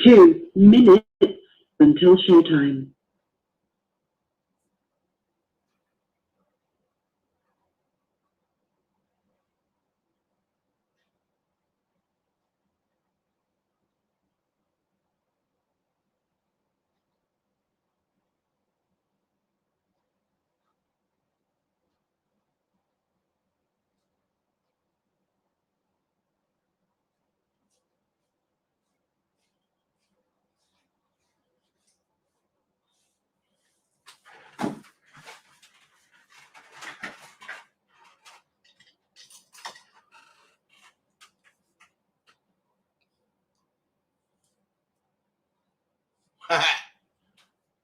2 minutes until showtime.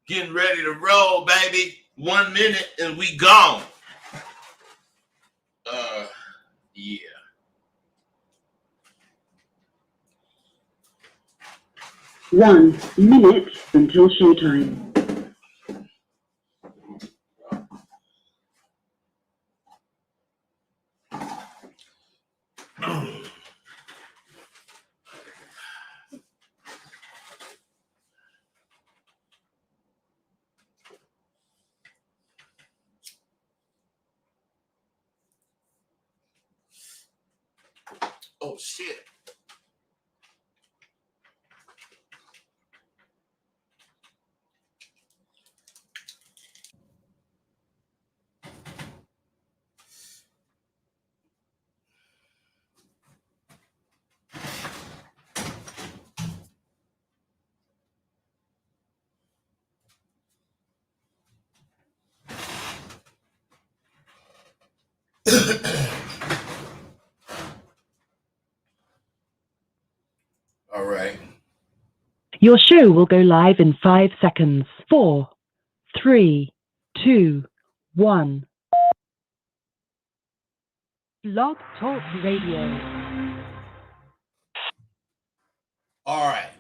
Getting ready to roll, baby. 1 minute and we gone. Yeah. One minute until showtime. Oh shit. All right. Your show will go live in 5 seconds. 4, 3, 2, 1. Blog Talk Radio. All right.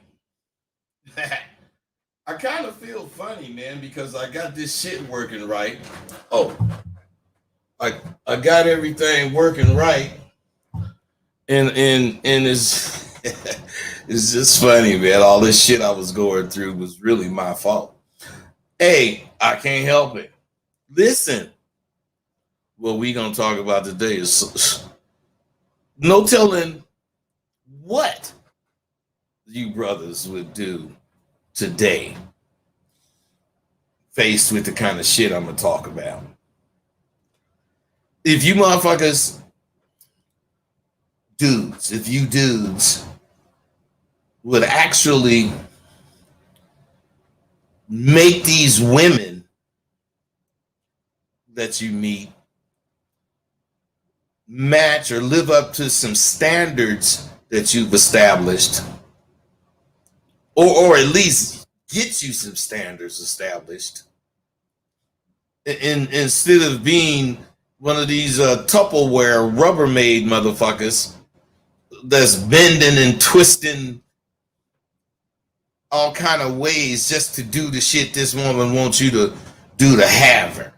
I kind of feel funny, man, because I got this shit working right. Oh, I got everything working right, and it's it's just funny, man. All this shit I was going through was really my fault. Hey, I can't help it. Listen, what we gonna talk about today is no telling what you brothers would do today, faced with the kind of shit I'm gonna talk about. If you motherfuckers, dudes, if you dudes would actually make these women that you meet match or live up to some standards that you've established, or at least get you some standards established, instead of being one of these Tupperware Rubbermaid motherfuckers that's bending and twisting all kind of ways just to do the shit this woman wants you to do to have her.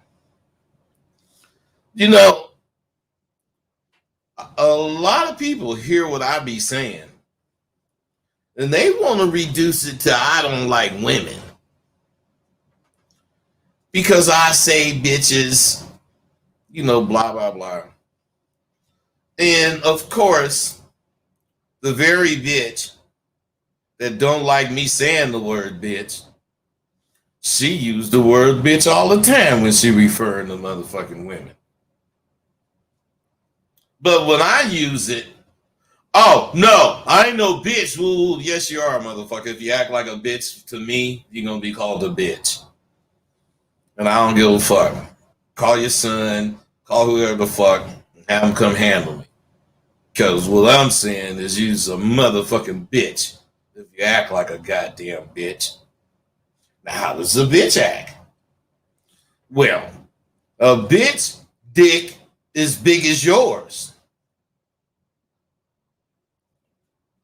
You know, a lot of people hear what I be saying, and they want to reduce it to I don't like women. Because I say bitches, you know, blah, blah, blah. And of course, the very bitch that don't like me saying the word bitch, she used the word bitch all the time when she referring to motherfucking women. But when I use it, oh, no, I ain't no bitch. Well, yes, you are, motherfucker. If you act like a bitch to me, you're going to be called a bitch. And I don't give a fuck. Call your son, call whoever the fuck, and have him come handle me. Because what I'm saying is you's a motherfucking bitch if you act like a goddamn bitch. Now, how does a bitch act? Well, a bitch dick is big as yours.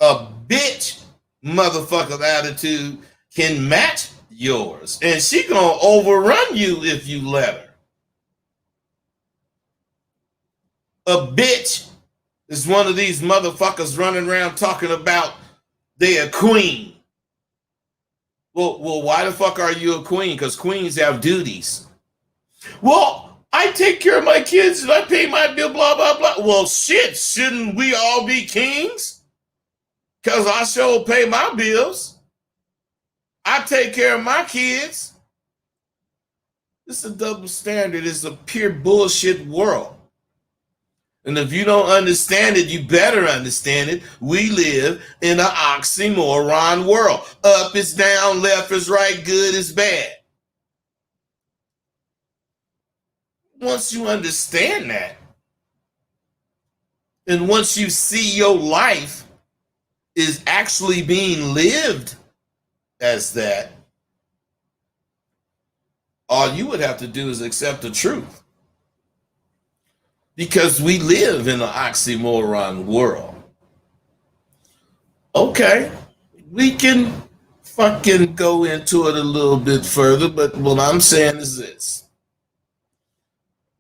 A bitch motherfucker's attitude can match yours. And she gonna overrun you if you let her. A bitch is one of these motherfuckers running around talking about they a queen. Well, why the fuck are you a queen? Because queens have duties. Well, I take care of my kids and I pay my bill, blah, blah, blah. Well, shit, shouldn't we all be kings? Because I sure pay my bills. I take care of my kids. This is a double standard. It's a pure bullshit world. And if you don't understand it, you better understand it. We live in an oxymoron world. Up is down, left is right, good is bad. Once you understand that, and once you see your life is actually being lived as that, all you would have to do is accept the truth. Because we live in an oxymoron world. Okay, we can fucking go into it a little bit further, but what I'm saying is this.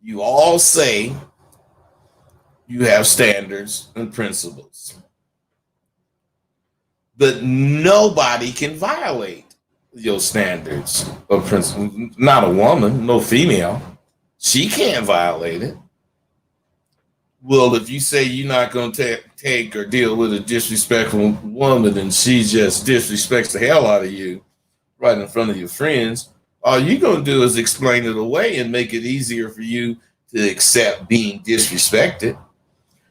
You all say you have standards and principles, but nobody can violate your standards or principles. Not a woman, no female. She can't violate it. Well, if you say you're not going to take or deal with a disrespectful woman and she just disrespects the hell out of you right in front of your friends, all you're going to do is explain it away and make it easier for you to accept being disrespected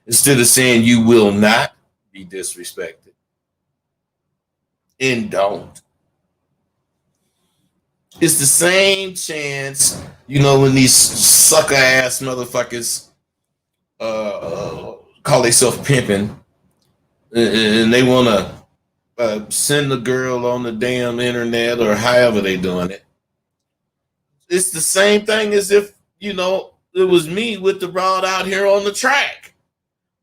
instead of saying you will not be disrespected. And don't. It's the same chance, when these sucker ass motherfuckers call themselves pimping, and they want to send the girl on the damn internet or however they doing it. It's the same thing as if, it was me with the broad out here on the track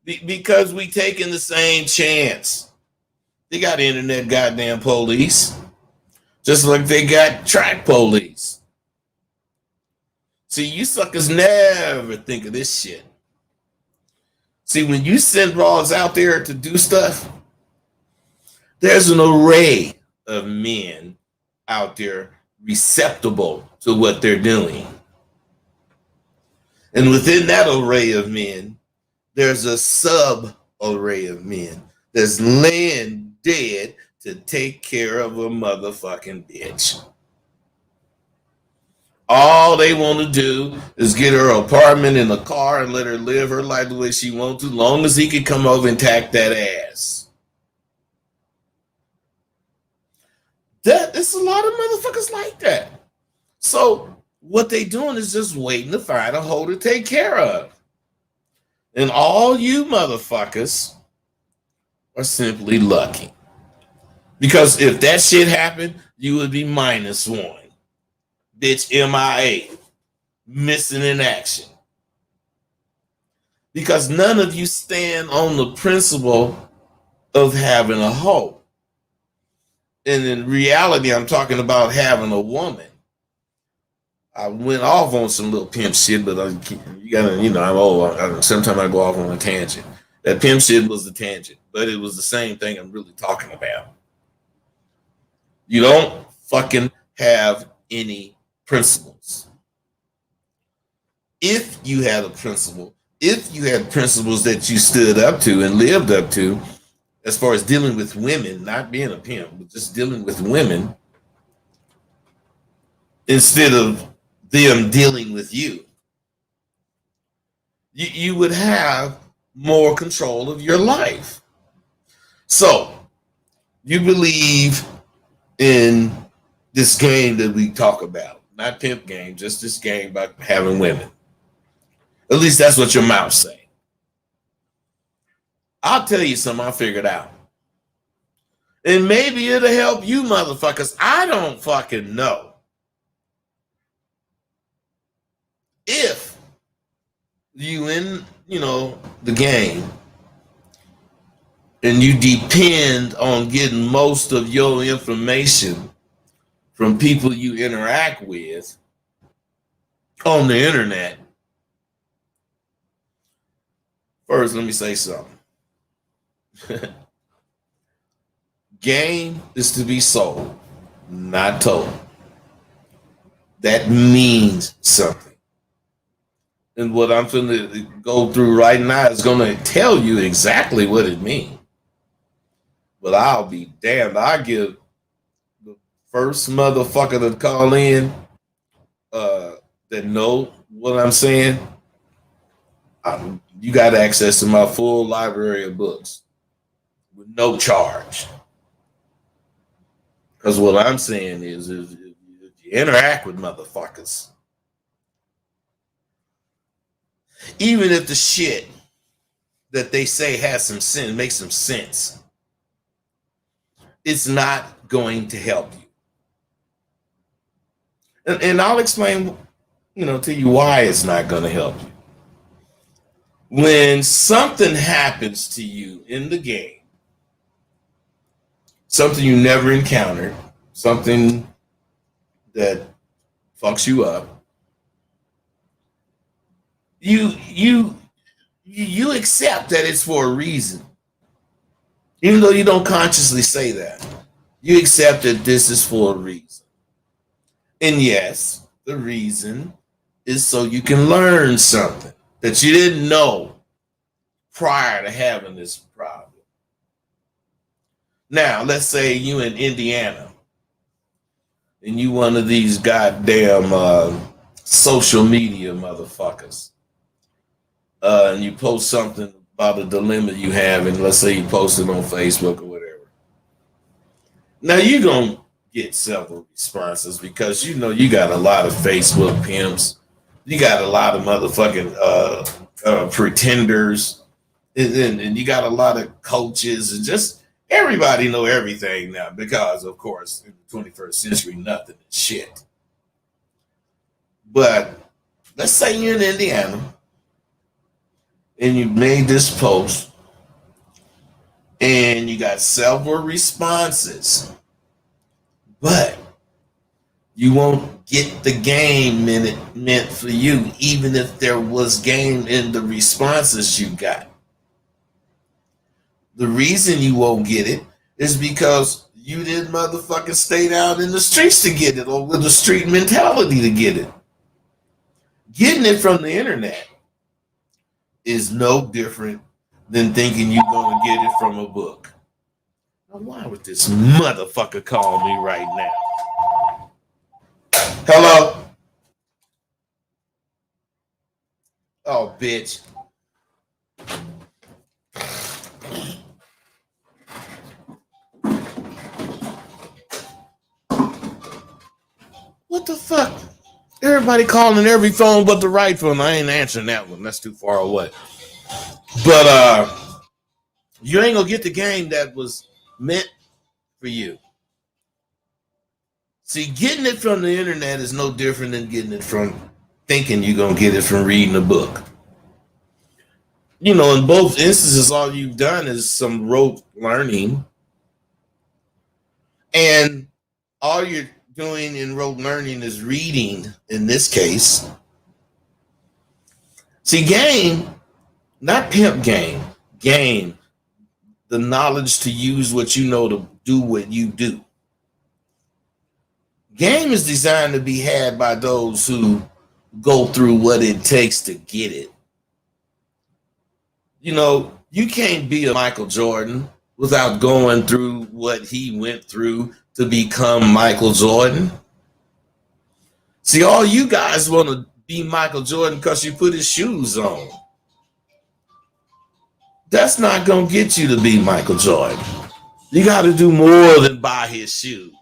because we taking the same chance. They got internet goddamn police, just like they got track police. See, you suckers never think of this shit. See, when you send broads out there to do stuff, there's an array of men out there receptible to what they're doing. And within that array of men, there's a sub-array of men that's laying dead to take care of a motherfucking bitch. All they want to do is get her an apartment in a car and let her live her life the way she wants to, long as he can come over and tack that ass. It's a lot of motherfuckers like that. So what they doing is just waiting to find a hoe to take care of. And all you motherfuckers are simply lucky. Because if that shit happened, you would be -1. Bitch, MIA, missing in action. Because none of you stand on the principle of having a hoe. And in reality, I'm talking about having a woman. I went off on some little pimp shit, but you gotta, I'm old. Sometimes I go off on a tangent. That pimp shit was the tangent, but it was the same thing I'm really talking about. You don't fucking have any principles. If you had a principle, if you had principles that you stood up to and lived up to, as far as dealing with women, not being a pimp, but just dealing with women, instead of them dealing with you, you would have more control of your life. So, you believe in this game that we talk about. Not pimp game, just this game about having women. At least that's what your mouth say. I'll tell you something I figured out. And maybe it'll help you motherfuckers. I don't fucking know. If you in, the game and you depend on getting most of your information from people you interact with on the internet. First, let me say something. Game is to be sold. not told. That means something. And what I'm going to go through right now is going to tell you exactly what it means. But I'll be damned. I give the first motherfucker to call in that know what I'm saying. You got access to my full library of books with no charge. Because what I'm saying is if you interact with motherfuckers, even if the shit that they say has some sense, makes some sense, it's not going to help you. And I'll explain, to you why it's not going to help you. When something happens to you in the game, something you never encountered, something that fucks you up, you accept that it's for a reason. Even though you don't consciously say that, you accept that this is for a reason. And yes, the reason is so you can learn something that you didn't know prior to having this problem. Now, let's say you in Indiana and you one of these goddamn social media motherfuckers. And you post something about a dilemma you have, and let's say you post it on Facebook or whatever. Now you're going to get several responses because you got a lot of Facebook pimps. You got a lot of motherfucking pretenders. And you got a lot of coaches and just everybody know everything now because, of course, in the 21st century, nothing is shit. But let's say you're in Indiana and you made this post and you got several responses, but you won't get the game meant for you, even if there was game in the responses you got. The reason you won't get it is because you didn't motherfucking stay out in the streets to get it or with a street mentality to get it. Getting it from the internet is no different than thinking you're going to get it from a book. Now, why would this motherfucker call me right now? Hello? Oh, bitch. What the fuck? Everybody calling every phone but the right phone. I ain't answering that one. That's too far away. But you ain't gonna get the game that was meant for you. See, getting it from the internet is no different than getting it from thinking you're gonna get it from reading a book. In both instances, all you've done is some rote learning. And all you're doing in rote learning is reading, in this case. See, game, not pimp game, game, the knowledge to use what you know to do what you do. Game is designed to be had by those who go through what it takes to get it. You can't be a Michael Jordan without going through what he went through to become Michael Jordan. See, all you guys want to be Michael Jordan because you put his shoes on. That's not going to get you to be Michael Jordan. You got to do more than buy his shoes.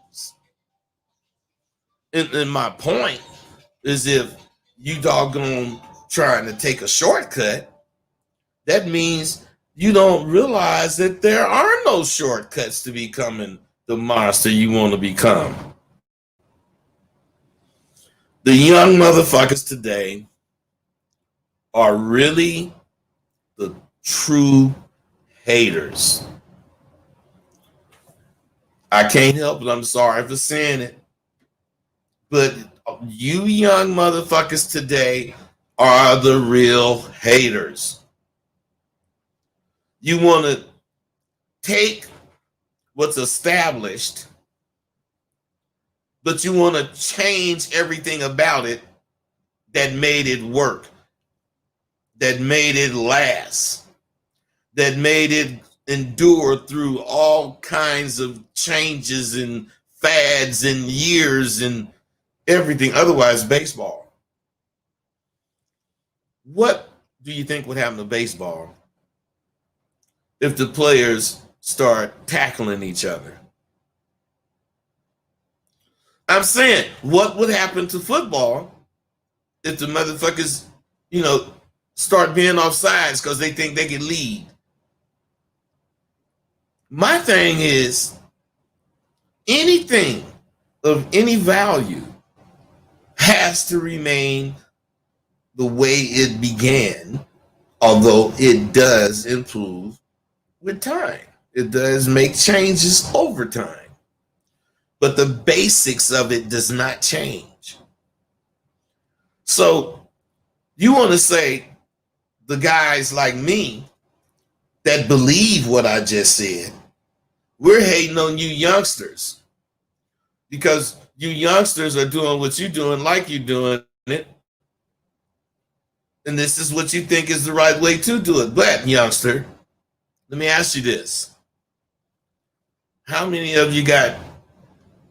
And my point is if you doggone trying to take a shortcut, that means you don't realize that there are no shortcuts to becoming the monster you want to become. The young motherfuckers today are really the true haters. I can't help it. I'm sorry for saying it. But you young motherfuckers today are the real haters. You want to take what's established but you want to change everything about it that made it work, that made it last, that made it endure through all kinds of changes and fads and years and everything. Otherwise, baseball. What do you think would happen to baseball if the players start tackling each other? I'm saying, what would happen to football if the motherfuckers, start being offsides because they think they can lead? My thing is, anything of any value has to remain the way it began, although it does improve with time. It does make changes over time. But the basics of it does not change. So you want to say the guys like me that believe what I just said, we're hating on you youngsters because you youngsters are doing what you're doing like you're doing it. And this is what you think is the right way to do it. But youngster, let me ask you this. How many of you got,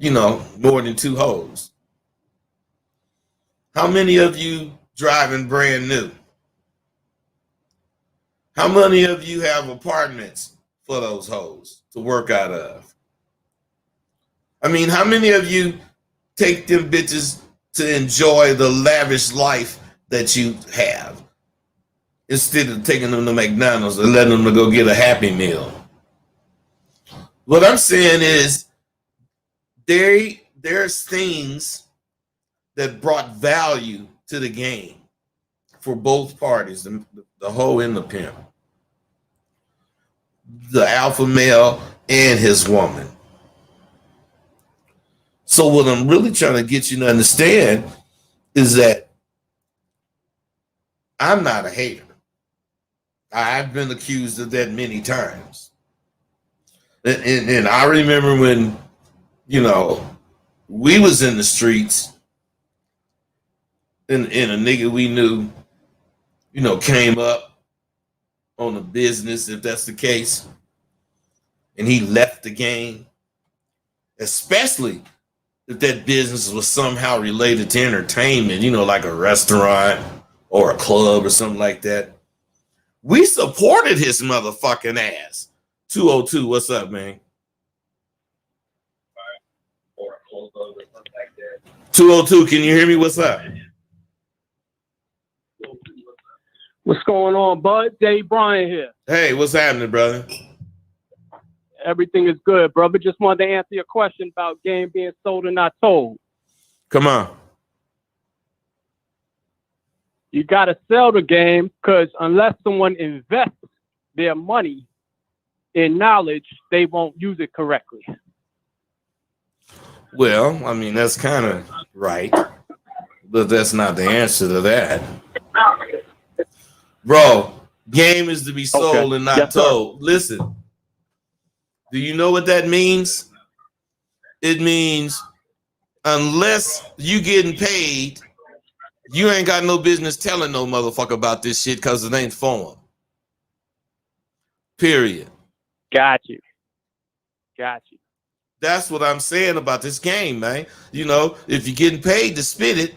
more than 2 hoes? How many of you driving brand new? How many of you have apartments for those hoes to work out of? I mean, how many of you take them bitches to enjoy the lavish life that you have instead of taking them to McDonald's and letting them to go get a Happy Meal? What I'm saying is there's things that brought value to the game for both parties, the hoe and the pimp, the alpha male and his woman. So what I'm really trying to get you to understand is that I'm not a hater. I've been accused of that many times. And I remember when, we was in the streets and a nigga we knew, came up on a business, if that's the case, and he left the game, especially if that business was somehow related to entertainment, like a restaurant or a club or something like that. We supported his motherfucking ass. 202, what's up, man? 202, can you hear me? What's up? What's going on, bud? Dave Bryan here. Hey, what's happening, brother? Everything is good, brother. Just wanted to answer your question about game being sold and not told. Come on. You got to sell the game because unless someone invests their money in knowledge, they won't use it correctly. Well, I mean, that's kind of right, but that's not the answer to that. Bro, game is to be sold and not told. Listen, do you know what that means? It means unless you getting paid, you ain't got no business telling no motherfucker about this shit because it ain't for him. Period. Got you. That's what I'm saying about this game, man. If you're getting paid to spit it,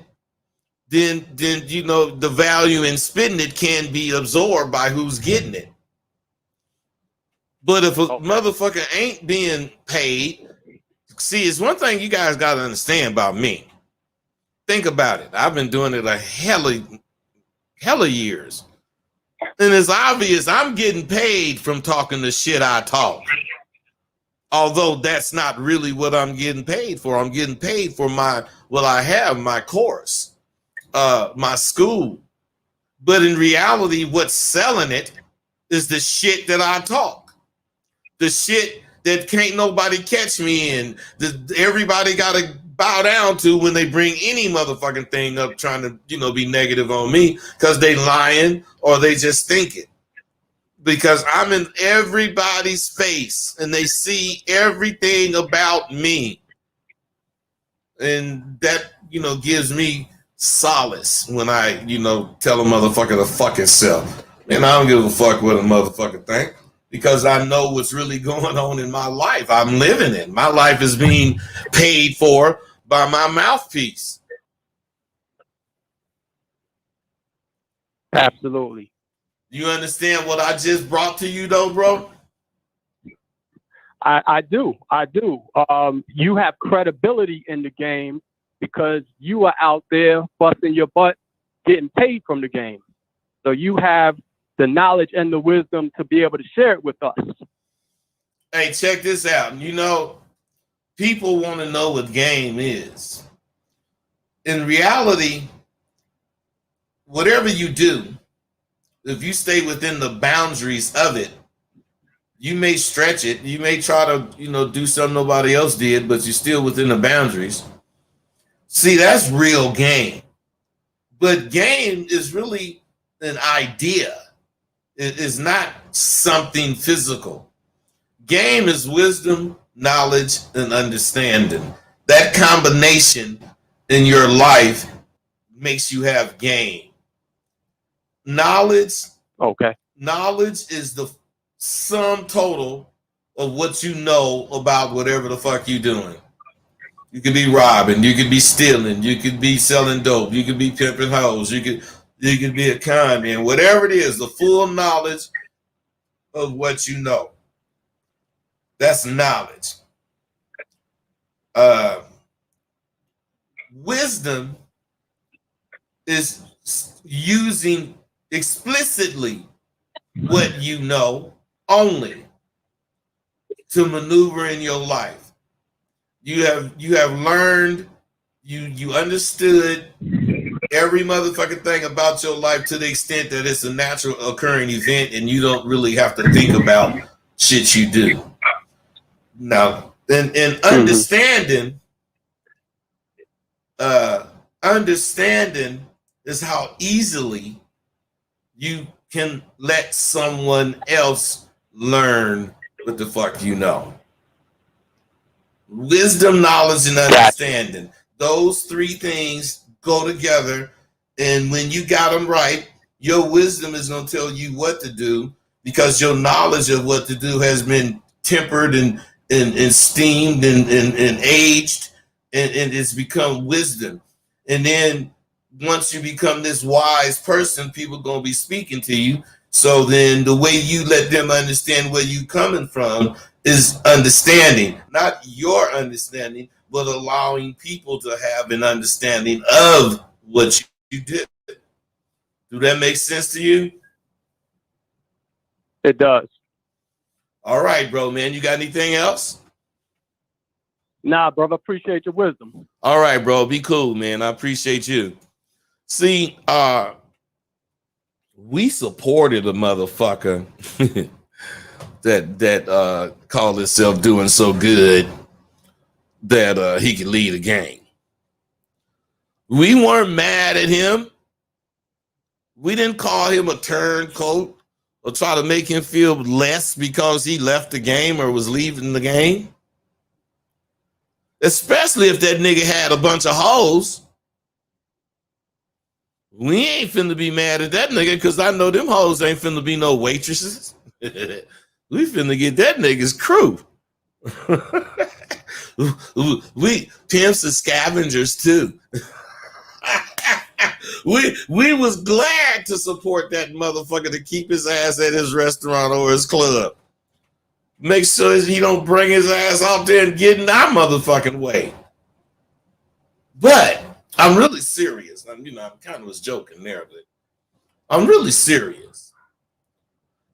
then the value in spitting it can be absorbed by who's getting it. But if a motherfucker ain't being paid, see, it's one thing you guys got to understand about me. Think about it. I've been doing it a hella years. And it's obvious I'm getting paid from talking the shit I talk. Although that's not really what I'm getting paid for. I'm getting paid for my course, my school. But in reality, what's selling it is the shit that I talk. The shit that can't nobody catch me in. Everybody got to bow down to when they bring any motherfucking thing up trying to, be negative on me because they lying or they just think it. Because I'm in everybody's face and they see everything about me. And that, gives me solace when I, tell a motherfucker to fuck itself. And I don't give a fuck what a motherfucker think, because I know what's really going on in my life. I'm living it. My life is being paid for by my mouthpiece. Absolutely. You understand what I just brought to you, though, bro? I do. You have credibility in the game because you are out there busting your butt, getting paid from the game. So you have the knowledge and the wisdom to be able to share it with us. Hey, check this out. People want to know what game is. In reality, whatever you do, if you stay within the boundaries of it, you may stretch it. You may try to, do something nobody else did, but you're still within the boundaries. See, that's real game. But game is really an idea. It is not something physical. Game is wisdom, knowledge, and understanding. That combination in your life makes you have game. Knowledge is the sum total of what you know about whatever the fuck you doing. You could be robbing, you could be stealing, you could be selling dope, you could be pimping hoes, you could be a con man, whatever it is, the full knowledge of what you know. That's knowledge. Wisdom is using explicitly what you know only to maneuver in your life. You have learned, you understood every motherfucking thing about your life to the extent that it's a natural occurring event and you don't really have to think about shit you do. Now, in understanding, understanding is how easily you can let someone else learn what the fuck you know. Wisdom, knowledge, and understanding. Those three things go together, and when you got them right, your wisdom is going to tell you what to do, because your knowledge of what to do has been tempered and steamed and aged, and it's become wisdom. And then once you become this wise person, people are going to be speaking to you. So then the way you let them understand where you're coming from is understanding, not your understanding, but allowing people to have an understanding of what you did. Do that make sense to you? It does. All right, bro, man. You got anything else? Nah, brother. Appreciate your wisdom. All right, bro. Be cool, man. I appreciate you. See, we supported a motherfucker that called himself doing so good that he could lead a gang. We weren't mad at him. We didn't call him a turncoat or try to make him feel less because he left the game or was leaving the game. Especially if that nigga had a bunch of hoes. We ain't finna be mad at that nigga because I know them hoes ain't finna be no waitresses. We finna get that nigga's crew. We pimps and scavengers too. We was glad to support that motherfucker to keep his ass at his restaurant or his club. Make sure he don't bring his ass out there and get in our motherfucking way. But I'm really serious. I kind of was joking there, but I'm really serious.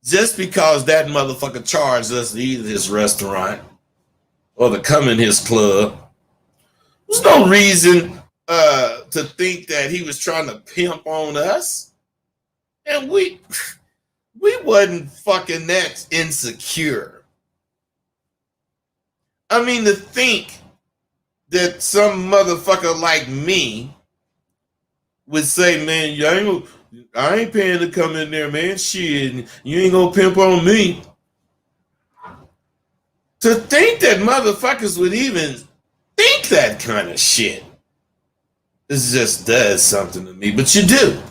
Just because that motherfucker charged us to eat at his restaurant or to come in his club, there's no reason to think that he was trying to pimp on us. And we wasn't fucking that insecure. I mean, to think that some motherfucker like me would say, man, I ain't paying to come in there, man. Shit, you ain't gonna pimp on me. To think that motherfuckers would even think like that kind of shit. This just does something to me, but you do.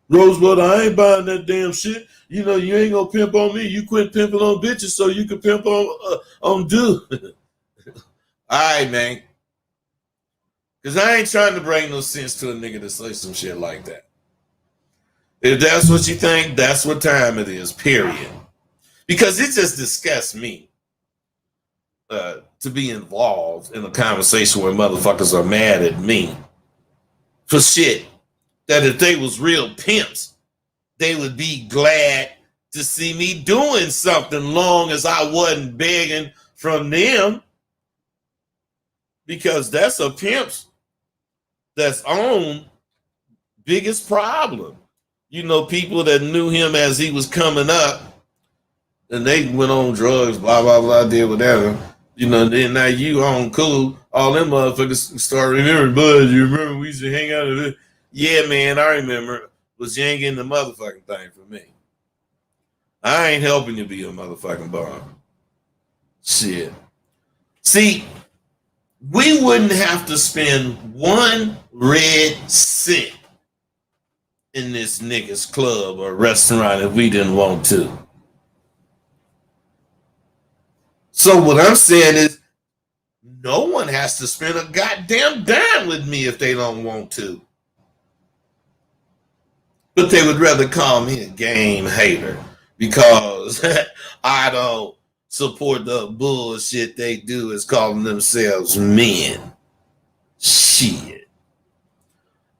Rosebud, I ain't buying that damn shit. You know, you ain't gonna pimp on me. You quit pimping on bitches so you can pimp on dude. All right, man. Because I ain't trying to bring no sense to a nigga to say some shit like that. If that's what you think, that's what time it is, period. Because it just disgusts me to be involved in a conversation where motherfuckers are mad at me for shit that if they was real pimps, they would be glad to see me doing something long as I wasn't begging from them. Because that's a pimp's that's own biggest problem. You know, people that knew him as he was coming up and they went on drugs, blah, blah, blah, did whatever. You know, then now you on cool. All them motherfuckers start remembering, bud, you remember we used to hang out at this? Yeah, man, I remember. But you ain't getting the motherfucking thing from me. I ain't helping you be a motherfucking bum. Shit. See, we wouldn't have to spend one red cent in this nigga's club or restaurant if we didn't want to. So what I'm saying is, no one has to spend a goddamn dime with me if they don't want to. But they would rather call me a game hater because I don't support the bullshit they do is calling themselves men. Shit.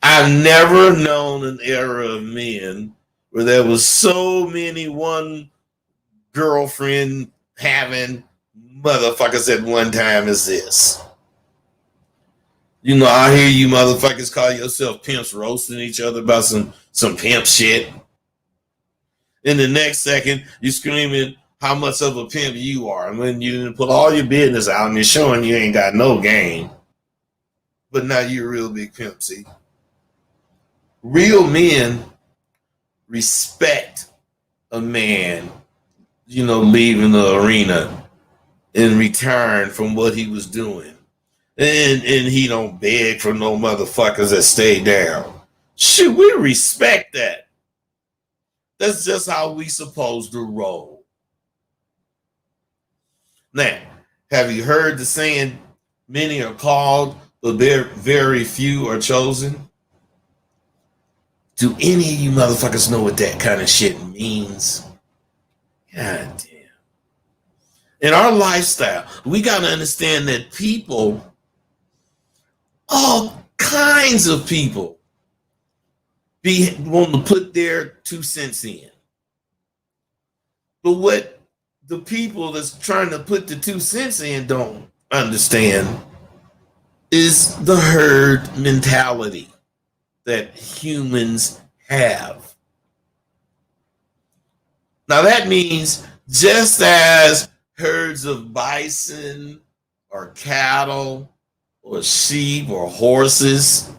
I've never known an era of men where there was so many one girlfriend having motherfuckers at one time as this. You know, I hear you motherfuckers call yourself pimps roasting each other about some pimp shit. In the next second, you screaming how much of a pimp you are. And when you didn't put all your business out and you're showing you ain't got no game. But now you're a real big pimp, see? Real men respect a man, you know, leaving the arena in return from what he was doing. And he don't beg for no motherfuckers that stay down. Shit, we respect that. That's just how we supposed to roll. Now, have you heard the saying, many are called, but very few are chosen? Do any of you motherfuckers know what that kind of shit means? God damn. In our lifestyle, we got to understand that people, all kinds of people, want to put their 2 cents in. But what the people that's trying to put the 2 cents in don't understand is the herd mentality that humans have. Now that means just as herds of bison or cattle or sheep or horses,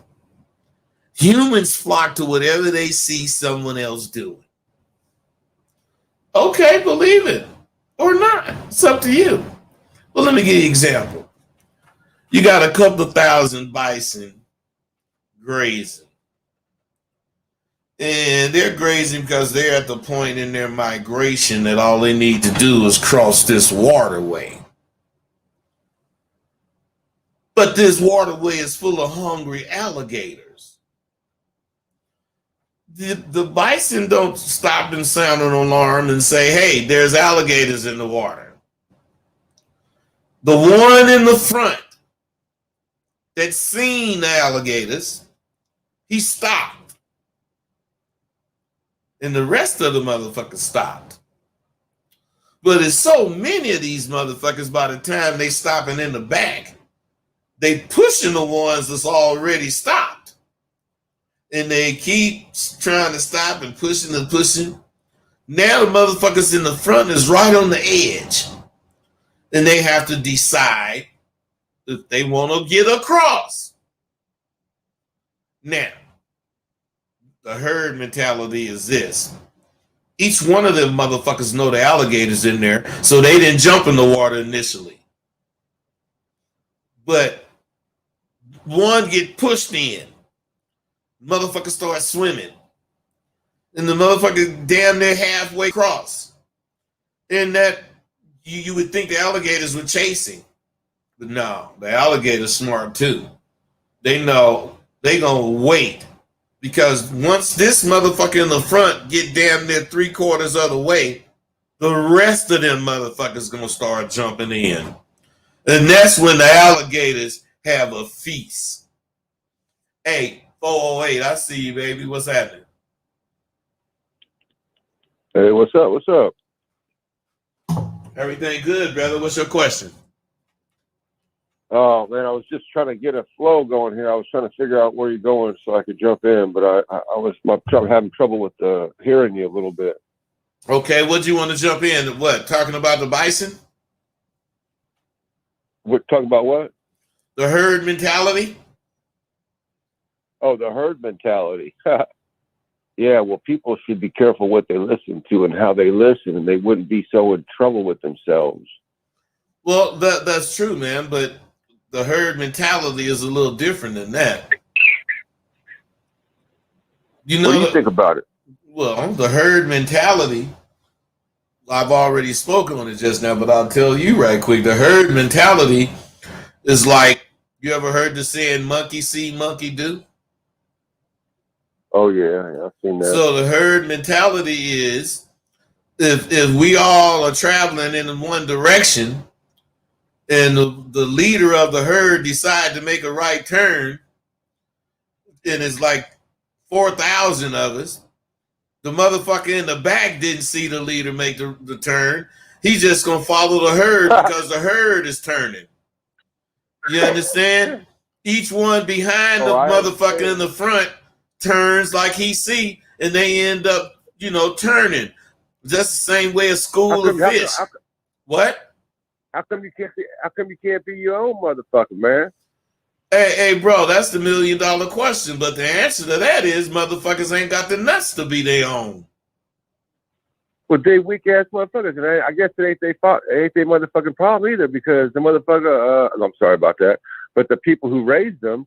humans flock to whatever they see someone else doing. Okay, believe it or not. It's up to you. Well, let me give you an example. You got a couple of thousand bison grazing. And they're grazing because they're at the point in their migration that all they need to do is cross this waterway. But this waterway is full of hungry alligators. The bison don't stop and sound an alarm and say, hey, there's alligators in the water. The one in the front that seen the alligators, he stopped. And the rest of the motherfuckers stopped. But there's so many of these motherfuckers, by the time they stopping in the back, they pushing the ones that's already stopped. And they keep trying to stop and pushing and pushing. Now the motherfuckers in the front is right on the edge. And they have to decide if they want to get across. Now, the herd mentality is this. Each one of them motherfuckers know the alligators in there, so they didn't jump in the water initially. but one get pushed in. Motherfucker starts swimming. And the motherfucker damn near halfway across. And that you would think the alligators were chasing. But no, the alligator's smart too. They know they gonna wait. Because once this motherfucker in the front get damn near 3/4 of the way, the rest of them motherfuckers gonna start jumping in. And that's when the alligators have a feast. Hey, 408, I see you, baby. What's happening? Hey, what's up? What's up? Everything good, brother. What's your question? Oh man, I was just trying to get a flow going here. I was trying to figure out where you're going so I could jump in, but I'm having trouble with hearing you a little bit. Okay, what do you want to jump in? What? Talking about the bison? We're talking about what? The herd mentality? Oh, the herd mentality. Yeah, well, people should be careful what they listen to and how they listen, and they wouldn't be so in trouble with themselves. Well, that's true, man, but the herd mentality is a little different than that. You know, What do you think about it? Well, the herd mentality, I've already spoken on it just now, but I'll tell you right quick. The herd mentality is like, you ever heard the saying, monkey see, monkey do? Oh, yeah, I've seen that. So the herd mentality is, if we all are traveling in one direction and the leader of the herd decide to make a right turn, and it's like 4,000 of us, the motherfucker in the back didn't see the leader make the turn. He's just going to follow the herd because the herd is turning. You understand? Each one behind the motherfucker in the front turns like he see, and they end up, turning. Just the same way a school of fish. What? How come you can't be your own motherfucker, man? Hey, bro, that's the $1 million question. But the answer to that is motherfuckers ain't got the nuts to be their own. Well, they weak ass motherfuckers, and I guess it ain't their motherfucking problem either, because the motherfucker. I'm sorry about that, but the people who raised them,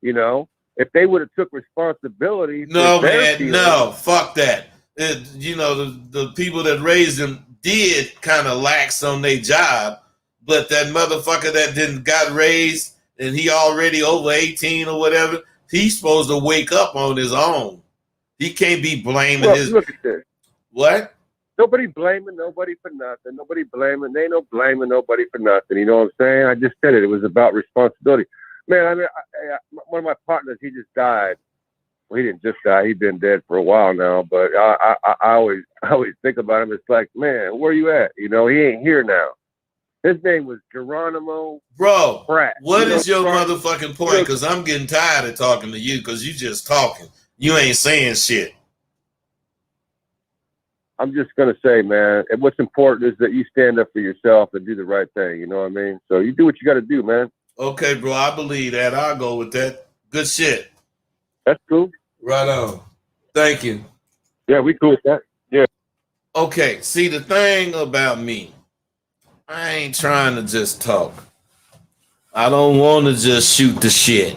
if they would have took responsibility. No, man, no, fuck that. The people that raised them did kind of lax on their job, but that motherfucker that didn't got raised and he already over 18 or whatever, he's supposed to wake up on his own. He can't be blaming Look at this. What? Nobody blaming nobody for nothing. Nobody blaming. They ain't no blaming nobody for nothing. You know what I'm saying? I just said it. It was about responsibility. Man, I mean, one of my partners, he just died. Well, he didn't just die. He'd been dead for a while now. But I always think about him. It's like, man, where you at? He ain't here now. His name was Geronimo. Bro, Pratt. What is your motherfucking point? Because I'm getting tired of talking to you because you just talking. You ain't saying shit. I'm just going to say, man, and what's important is that you stand up for yourself and do the right thing. You know what I mean? So you do what you got to do, man. Okay, bro, I believe that. I'll go with that. Good shit. That's cool. Right on. Thank you. Yeah, we cool with that. Yeah. Okay, see, the thing about me, I ain't trying to just talk. I don't want to just shoot the shit.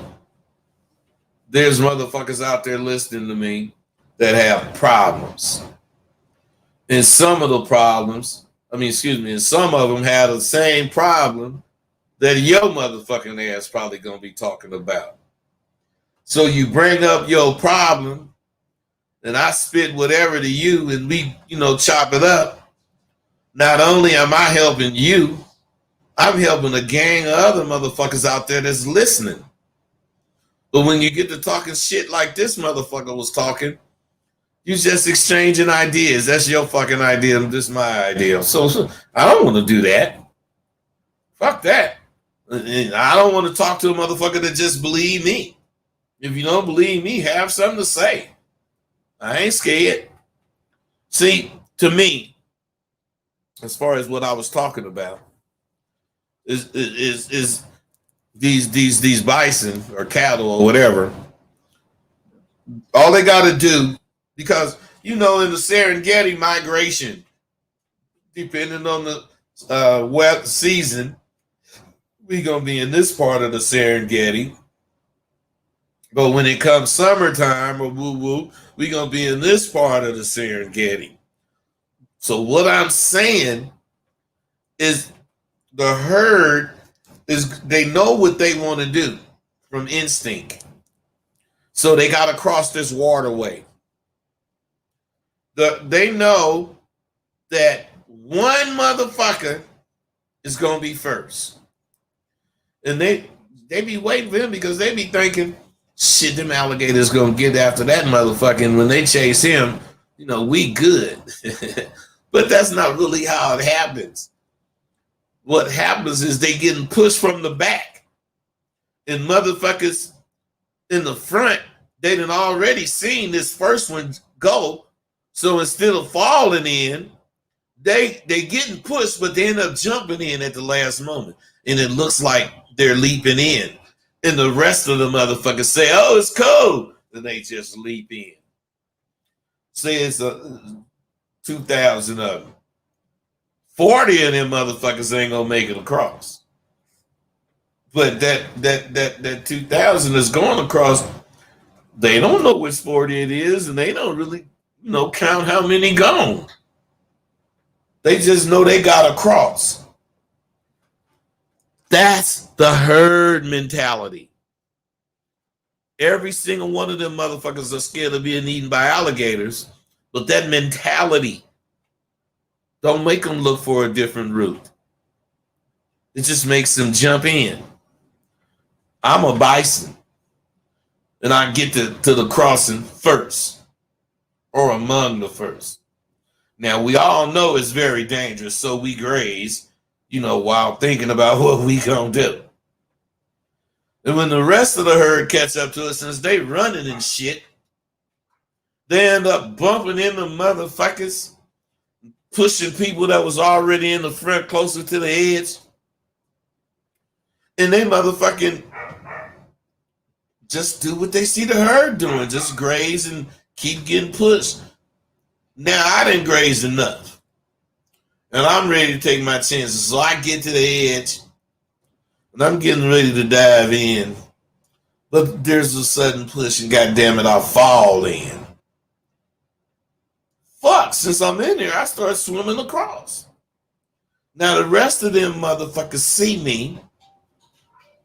There's motherfuckers out there listening to me that have problems. And some of the problems, and some of them have the same problem that your motherfucking ass probably gonna be talking about. So you bring up your problem, and I spit whatever to you, and we, chop it up. Not only am I helping you, I'm helping a gang of other motherfuckers out there that's listening. But when you get to talking shit like this motherfucker was talking, you just exchanging ideas. That's your fucking idea. This is my idea. So I don't want to do that. Fuck that. I don't want to talk to a motherfucker that just believe me. If you don't believe me, have something to say. I ain't scared. See, to me, as far as what I was talking about, is these bison or cattle or whatever. All they got to do, because in the Serengeti migration, depending on the wet season, we gonna be in this part of the Serengeti. But when it comes summertime or woo-woo, we gonna be in this part of the Serengeti. So what I'm saying is the herd is they know what they want to do from instinct. So they got to cross this waterway. They know that one motherfucker is going to be first. And they be waiting for him because they be thinking, shit, them alligators going to get after that motherfucker. And when they chase him, you know, we good. But that's not really how it happens. What happens is they getting pushed from the back. And motherfuckers in the front, they done already seen this first one go. So instead of falling in, they getting pushed, but they end up jumping in at the last moment. And it looks like they're leaping in. And the rest of the motherfuckers say, oh, it's cold. And they just leap in. Say it's 2,000 of them. 40 of them motherfuckers ain't gonna make it across. But that 2,000 is going across. They don't know which 40 it is, and they don't really, count how many gone. They just know they got across. That's the herd mentality. Every single one of them motherfuckers are scared of being eaten by alligators, but that mentality don't make them look for a different route. It just makes them jump in. I'm a bison, and I get to the crossing first, or among the first. Now, we all know it's very dangerous, so we graze, while thinking about what we gonna do. And when the rest of the herd catch up to us, since they running and shit, they end up bumping into motherfuckers, pushing people that was already in the front closer to the edge. And they motherfucking just do what they see the herd doing, just graze and keep getting pushed. Now, I didn't graze enough. And I'm ready to take my chances. So I get to the edge, and I'm getting ready to dive in. But there's a sudden push, and goddamn it, I'll fall in. Fuck, since I'm in there, I start swimming across. Now, the rest of them motherfuckers see me,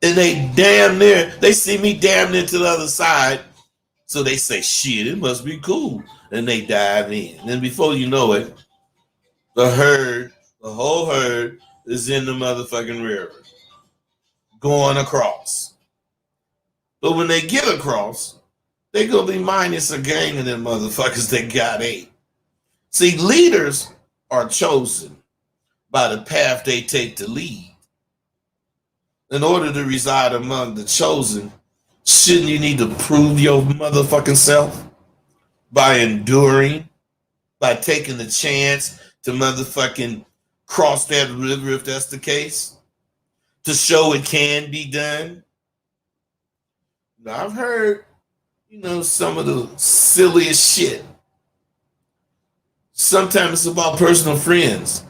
and they see me damn near to the other side. So they say, shit, it must be cool. And they dive in. And before you know it, the whole herd is in the motherfucking river, going across. But when they get across, they gonna be minus a gang of them motherfuckers that got ate. See, leaders are chosen by the path they take to lead. In order to reside among the chosen, shouldn't you need to prove your motherfucking self by enduring, by taking the chance to motherfucking cross that river if that's the case, to show it can be done? Now, I've heard, some of the silliest shit. Sometimes it's about personal friends.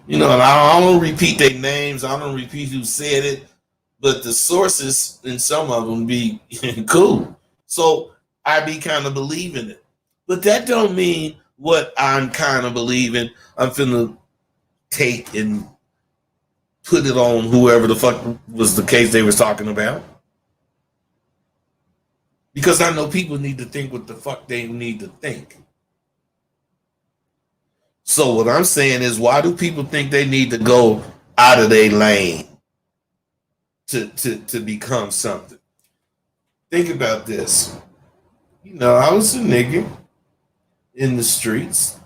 And I don't repeat their names. I don't repeat who said it. But the sources in some of them be cool. So I be kind of believing it. But that don't mean what I'm kind of believing I'm finna take and put it on whoever the fuck was the case they was talking about. Because I know people need to think what the fuck they need to think. So what I'm saying is, why do people think they need to go out of their lane to become something? Think about this. I was a nigga in the streets,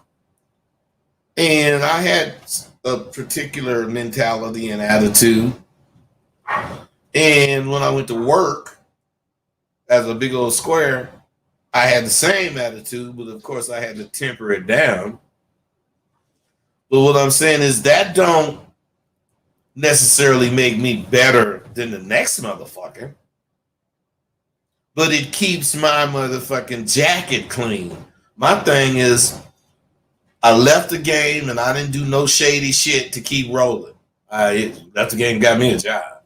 and I had a particular mentality and attitude. And when I went to work as a big old square, I had the same attitude, but of course I had to temper it down. But what I'm saying is that don't necessarily make me better than the next motherfucker. But it keeps my motherfucking jacket clean. My thing is, I left the game and I didn't do no shady shit to keep rolling. That the game got me a job.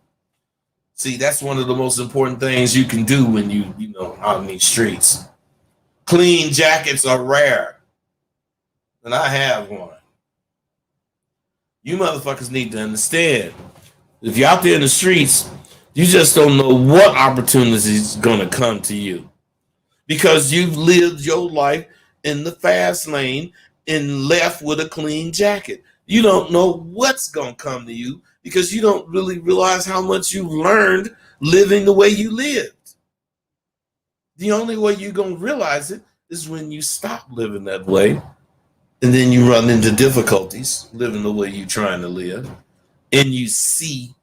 See, that's one of the most important things you can do when you know out in these streets. Clean jackets are rare, and I have one. You motherfuckers need to understand. If you're out there in the streets, you just don't know what opportunity is going to come to you because you've lived your life in the fast lane and left with a clean jacket. You don't know what's going to come to you because you don't really realize how much you've learned living the way you lived. The only way you're going to realize it is when you stop living that way and then you run into difficulties living the way you're trying to live and you see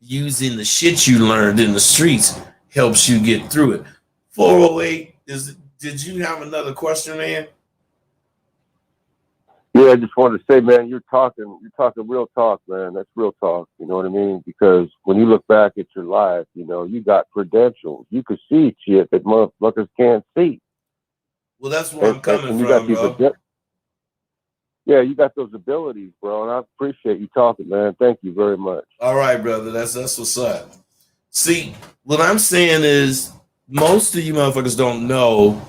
using the shit you learned in the streets helps you get through it. 408, did you have another question, man? Yeah, I just wanted to say, man, you're talking real talk, man. That's real talk. You know what I mean? Because when you look back at your life, you know, you got credentials. You could see shit that motherfuckers can't see. Well, that's where I'm coming from, bro. Yeah, you got those abilities, bro, and I appreciate you talking, man. Thank you very much. All right, brother. That's what's up. See, what I'm saying is most of you motherfuckers don't know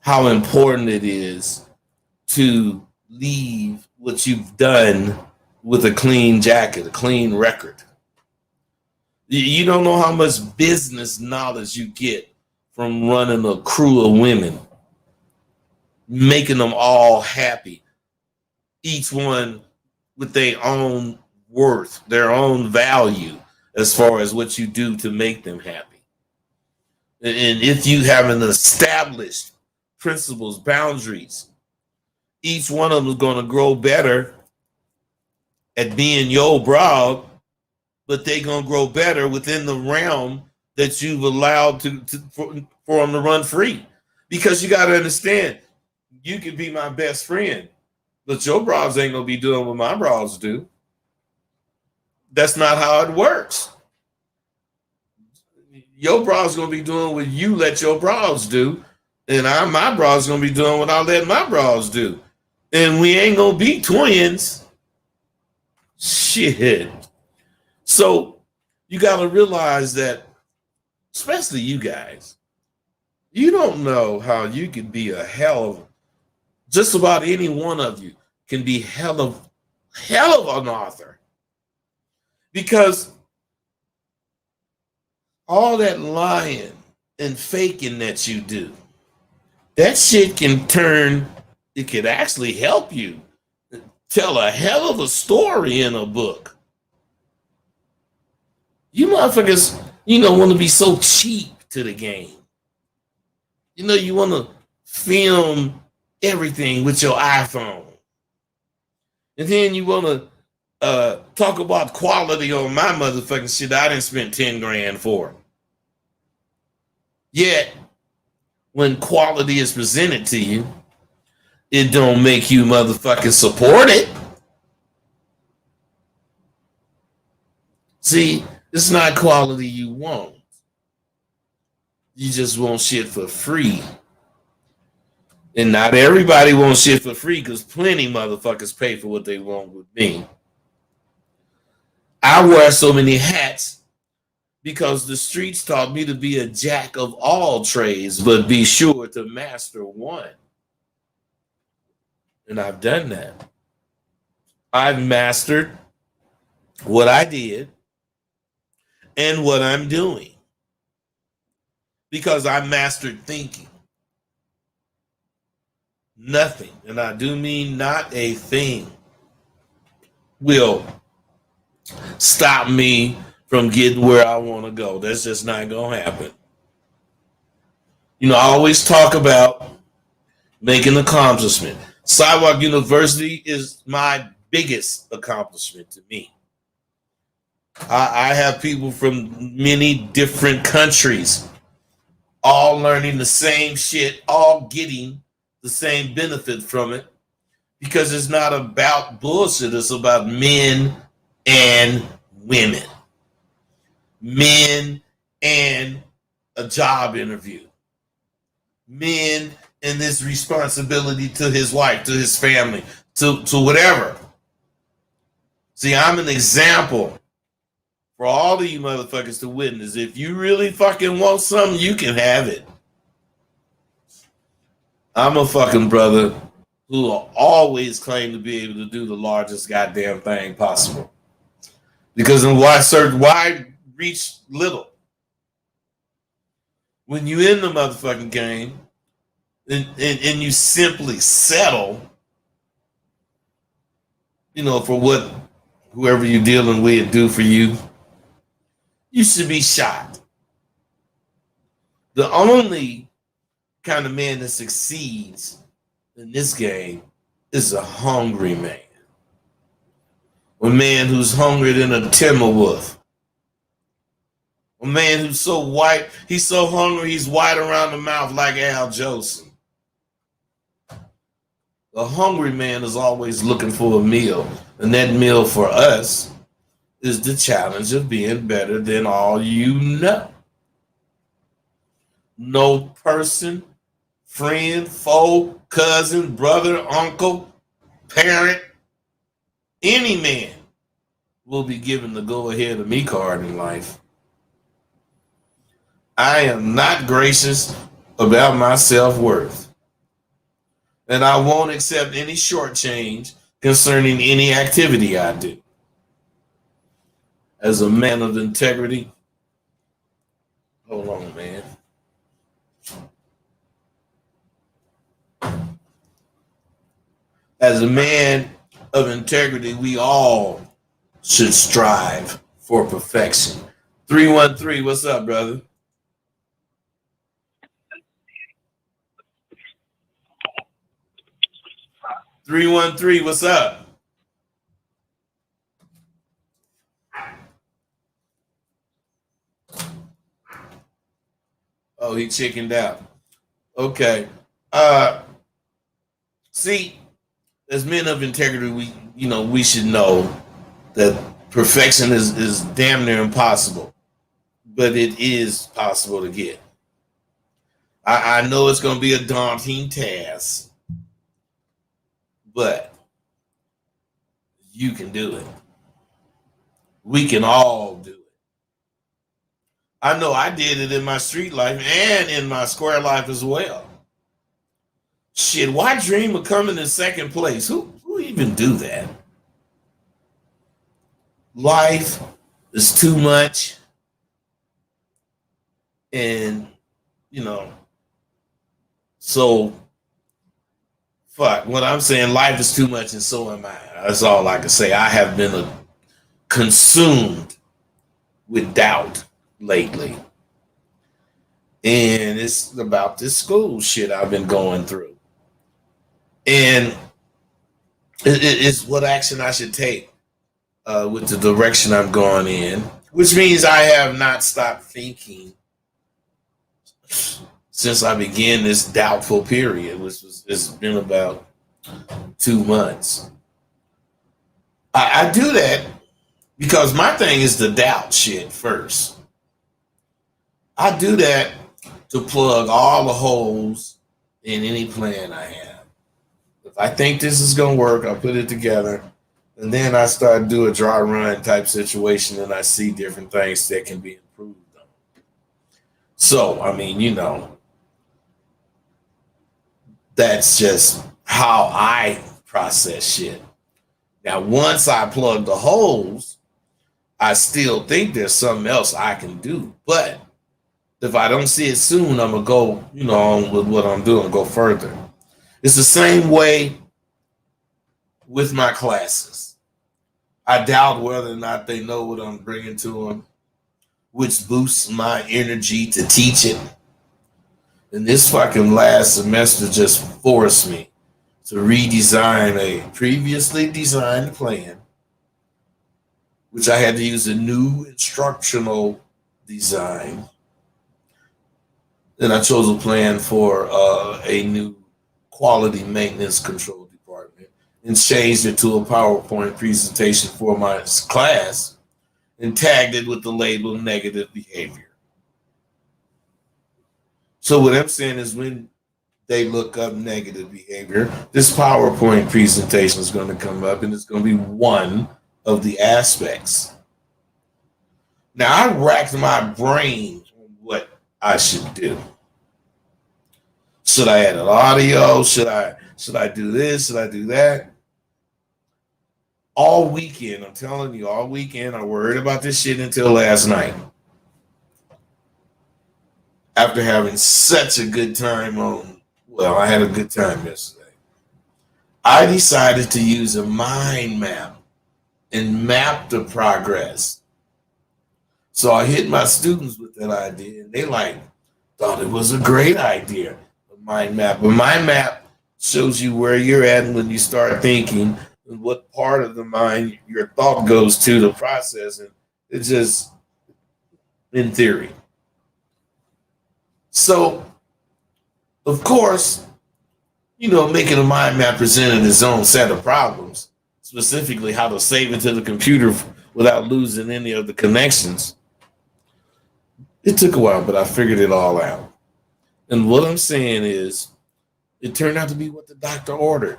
how important it is to leave what you've done with a clean jacket, a clean record. You don't know how much business knowledge you get from running a crew of women, making them all happy. Each one with their own worth, their own value as far as what you do to make them happy. And if you haven't established principles, boundaries, each one of them is going to grow better at being your broad, but they're going to grow better within the realm that you've allowed for them to run free. Because you got to understand, you can be my best friend, but your bras ain't gonna be doing what my bras do. That's not how it works. Your bras gonna be doing what you let your bras do, and my bras gonna be doing what I let my bras do, and we ain't gonna be twins. Shit. So you gotta realize that, especially you guys, you don't know how you can be a hell of. Just about any one of you can be hell of an author, because all that lying and faking that you do, that shit can turn. It could actually help you tell a hell of a story in a book. You motherfuckers, want to be so cheap to the game. You want to film everything with your iPhone. And then you want to talk about quality on my motherfucking shit I didn't spend 10 grand for. Yet, when quality is presented to you, it don't make you motherfucking support it. See, it's not quality you want. You just want shit for free. And not everybody wants shit for free, because plenty motherfuckers pay for what they want with me. I wear so many hats because the streets taught me to be a jack of all trades, but be sure to master one. And I've done that. I've mastered what I did and what I'm doing, because I mastered thinking. Nothing, and I do mean not a thing, will stop me from getting where I want to go. That's just not going to happen. I always talk about making accomplishment. Sidewalk University is my biggest accomplishment to me. I have people from many different countries all learning the same shit, all getting the same benefit from it, because it's not about bullshit. It's about men and women, men and a job interview, men and this responsibility to his wife, to his family, to whatever. See, I'm an example for all of you motherfuckers to witness. If you really fucking want something, you can have it. I'm a fucking brother who will always claim to be able to do the largest goddamn thing possible. Because why reach little? When you in the motherfucking game and you simply settle, for what whoever you're dealing with do for you, you should be shot. The only kind of man that succeeds in this game is a hungry man. A man who's hungrier than a timber wolf. A man who's so white, he's so hungry, he's white around the mouth like Al Jolson. A hungry man is always looking for a meal. And that meal for us is the challenge of being better than all you know. No person, friend, foe, cousin, brother, uncle, parent, any man will be given the go ahead of me card in life. I am not gracious about my self-worth. And I won't accept any shortchange concerning any activity I do. As a man of integrity, hold on, man. As a man of integrity, we all should strive for perfection. 313, what's up, brother? (313), what's up? Oh, he chickened out. Okay. See, as men of integrity, we should know that perfection is damn near impossible, but it is possible to get. I know it's going to be a daunting task, but you can do it. We can all do it. I know I did it in my street life and in my square life as well. Shit, why dream of coming in second place? Who even do that? Life is too much. And, so fuck, what I'm saying, life is too much and so am I. That's all I can say. I have been consumed with doubt lately. And it's about this school shit I've been going through. And it's what action I should take with the direction I'm going in, which means I have not stopped thinking since I began this doubtful period, which it's been about 2 months. I do that because my thing is to doubt shit first. I do that to plug all the holes in any plan I have. If I think this is going to work, I'll put it together. And then I start to do a dry run type situation and I see different things that can be improved on. So, that's just how I process shit. Now, once I plug the holes, I still think there's something else I can do. But if I don't see it soon, I'm going to go, on with what I'm doing, go further. It's the same way with my classes. I doubt whether or not they know what I'm bringing to them, which boosts my energy to teach it. And this fucking last semester just forced me to redesign a previously designed plan, which I had to use a new instructional design. Then I chose a plan for a new quality maintenance control department and changed it to a PowerPoint presentation for my class and tagged it with the label negative behavior. So what I'm saying is when they look up negative behavior, this PowerPoint presentation is going to come up and it's going to be one of the aspects. Now, I racked my brain on what I should do. Should I add an audio? Should I do this? Should I do that? All weekend, I'm telling you, all weekend, I worried about this shit until last night. After having such a good time I had a good time yesterday. I decided to use a mind map and map the progress. So I hit my students with that idea, and they thought it was a great idea, a mind map. A mind map shows you where you're at when you start thinking and what part of the mind your thought goes to the process. And it's just in theory. So, of course, making a mind map presented its own set of problems, specifically how to save it to the computer without losing any of the connections. It took a while, but I figured it all out. And what I'm saying is, it turned out to be what the doctor ordered.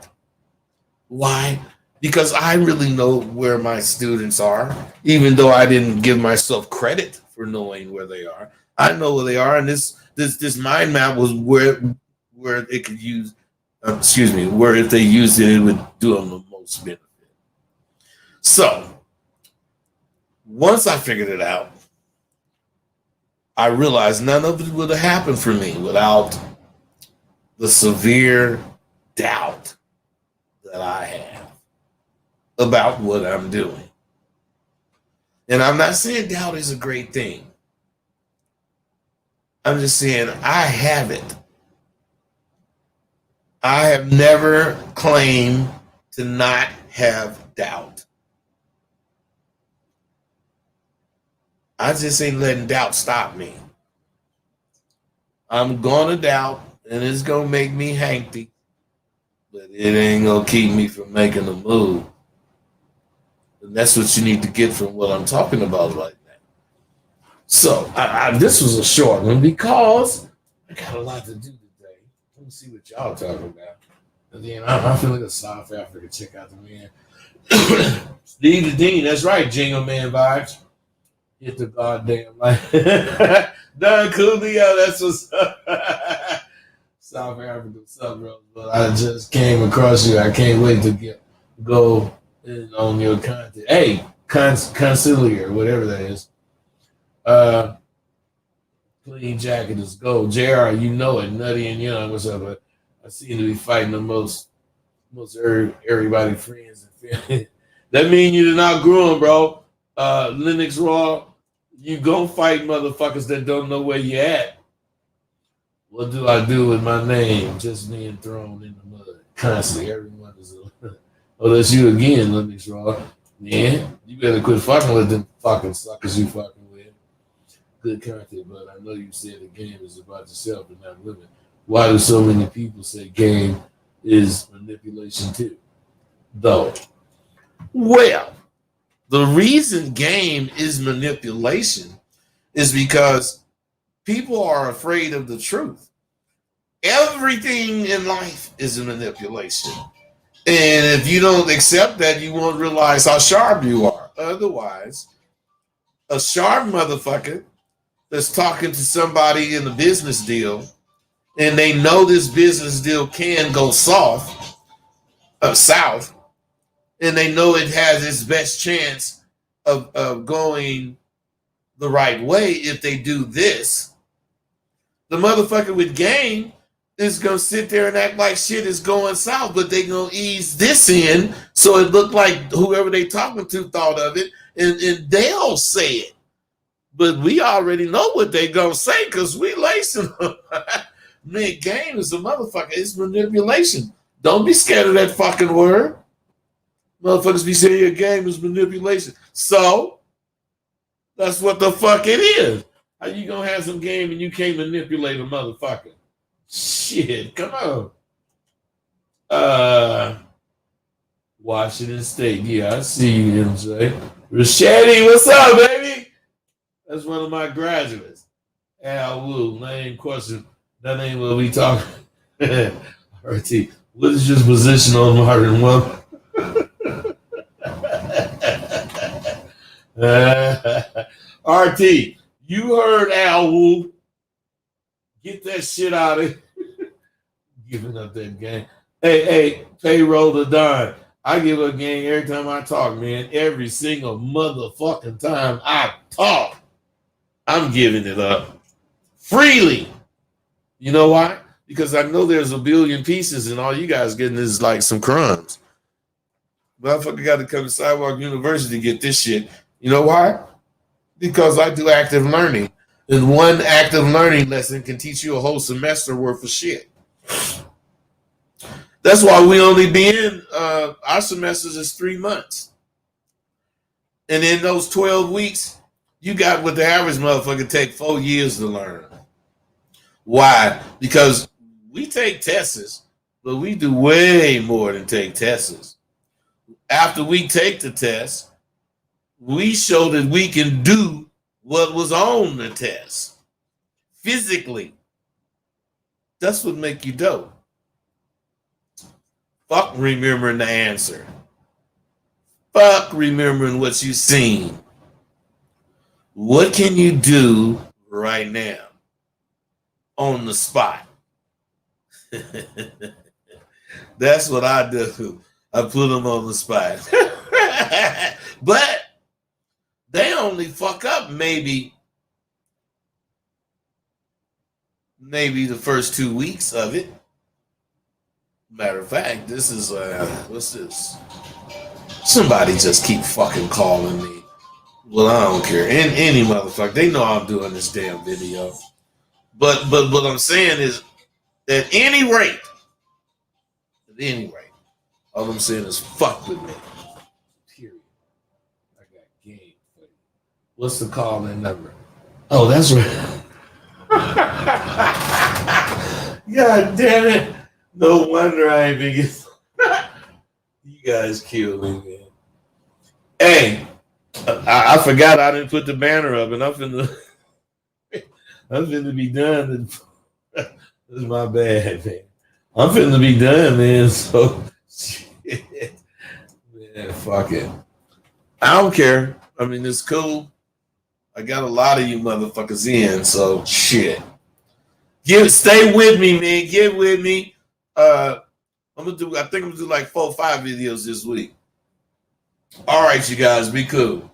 Why? Because I really know where my students are, even though I didn't give myself credit for knowing where they are. I know where they are, and this mind map was where it could use, where if they used it, it would do them the most benefit. So, once I figured it out, I realized none of it would have happened for me without the severe doubt that I have about what I'm doing. And I'm not saying doubt is a great thing. I'm just saying I have it. I have never claimed to not have doubt. I just ain't letting doubt stop me. I'm going to doubt, and it's going to make me hanky, but it ain't going to keep me from making a move. And that's what you need to get from what I'm talking about right now. So, this was a short one because I got a lot to do today. Let me see what y'all talking about. And then I feel like a South Africa. Check out the man. Steve the Dean, that's right, Jingle Man vibes. Hit the goddamn line. Don Coolio, that's what's up. South Africa, what's up, bro? But I just came across you. I can't wait to go in on your content. Hey, conciliar, whatever that is. Clean jacket is gold. JR, you know it. Nutty and Young, what's up? I seem to be fighting the most everybody friends and family. That mean you did not grow them, bro. Linux Raw, you gon' fight motherfuckers that don't know where you at. What do I do with my name just being thrown in the mud constantly? Everyone is oh, that's you again, Linux Raw. Yeah, you better quit fucking with them fucking suckers you fucking with. Good content, but I know you said the game is about yourself and not women. Why do so many people say game is manipulation too? Though, well, the reason game is manipulation is because people are afraid of the truth. Everything in life is a manipulation. And if you don't accept that, you won't realize how sharp you are. Otherwise, a sharp motherfucker that's talking to somebody in a business deal, and they know this business deal can go south, and they know it has its best chance of going the right way if they do this. The motherfucker with game is going to sit there and act like shit is going south, but they going to ease this in so it looked like whoever they talking to thought of it, and they'll say it. But we already know what they going to say because we lacing them. Man, game is a motherfucker. It's manipulation. Don't be scared of that fucking word. Motherfuckers be saying your game is manipulation. So, that's what the fuck it is. How you gonna have some game and you can't manipulate a motherfucker? Shit, come on. Washington State. Yeah, I see you, MJ. Rashadi, what's up, baby? That's one of my graduates. Al Wu, name question. That ain't what we talking. RT, what is your position on modern woman? RT, you heard Al Wu. Get that shit out of here. Giving up that game. Hey, payroll to Don. I give up game every time I talk, man. Every single motherfucking time I talk, I'm giving it up freely. You know why? Because I know there's a billion pieces and all you guys getting is like some crumbs. Motherfucker got to come to Sidewalk University to get this shit. You know why? Because I do active learning. And one active learning lesson can teach you a whole semester worth of shit. That's why we only be in, our semesters is 3 months. And in those 12 weeks, you got what the average motherfucker take 4 years to learn. Why? Because we take tests, but we do way more than take tests. After we take the test, we show that we can do what was on the test physically. That's what make you dope. Fuck remembering the answer. Fuck remembering what you seen. What can you do right now on the spot? That's what I do. I put them on the spot. But they only fuck up maybe the first 2 weeks of it. Matter of fact, this is what's this? Somebody just keep fucking calling me. Well, I don't care. Any motherfucker, they know I'm doing this damn video. But what I'm saying is, at any rate, all I'm saying is fuck with me. Period. I got game for you. What's the call-in number? Oh, that's right. God damn it. No wonder I ain't been getting... You guys killed me, man. Hey, I forgot I didn't put the banner up, and I'm finna be done. That's my bad, man. I'm finna be done, man. So, shit. Man, fuck it. I don't care. I mean, it's cool. I got a lot of you motherfuckers in, so shit. Stay with me, man. Get with me. I think I'm gonna do like 4 or 5 videos this week. All right, you guys, be cool.